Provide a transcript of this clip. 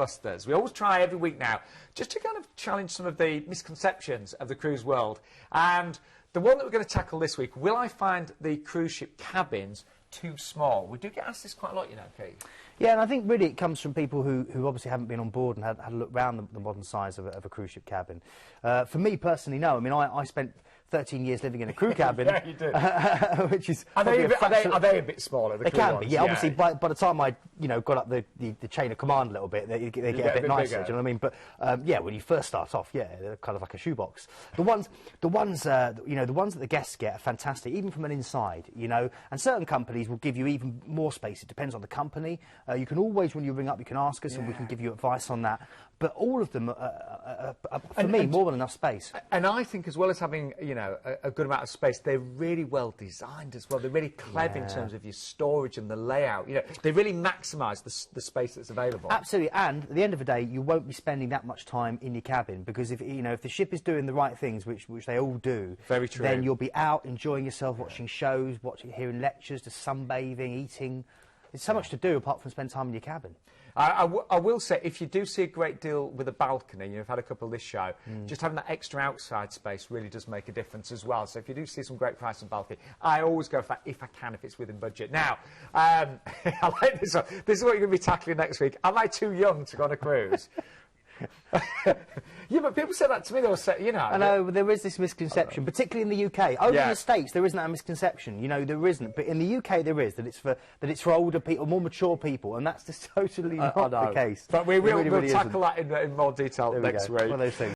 Mythbusters. We always try every week now just to kind of challenge some of the misconceptions of the cruise world. And the one that we're going to tackle this week, will I find the cruise ship cabins too small? We do get asked this quite a lot, you know, Keith. Yeah, and I think really it comes from people who obviously haven't been on board and had a look round the modern size of a cruise ship cabin. For me personally, no. I mean, I spent 13 years living in a crew cabin. Yeah, you do. Which is are they a bit smaller? The they can ones? be, yeah. Obviously, by the time I got up the chain of command a little bit, they get a bit nicer. Bigger. Do you know what I mean? But yeah, when you first start off, yeah, they're kind of like a shoebox. The ones the ones that the guests get are fantastic, even from an inside. You know, and certain companies will give you even more space. It depends on the company. You can always, when you ring up, you can ask us, and we can give you advice on that. But all of them are for me, more than enough space. And I think, as well as having a good amount of space, they're really well designed as well. They're really clever in terms of your storage and the layout. You know, they really maximise the space that's available. Absolutely, and at the end of the day, you won't be spending that much time in your cabin, because if the ship is doing the right things, which they all do, very true, then you'll be out enjoying yourself, watching shows, hearing lectures, just sunbathing, eating. There's so much to do apart from spend time in your cabin. I will say, if you do see a great deal with a balcony, you've had a couple this show, just having that extra outside space really does make a difference as well. So if you do see some great price on balcony, I always go for that if I can, if it's within budget. Now, I like this one. This is what you're going to be tackling next week. Am I too young to go on a cruise? Yeah, but people say that to me. They'll say, you know. I know, but there is this misconception, particularly in the UK. Over in the States, there isn't that misconception. You know, there isn't. But in the UK, there is. That it's for older people, more mature people, and that's just totally not the case. But we'll tackle that in more detail next week. One of those things.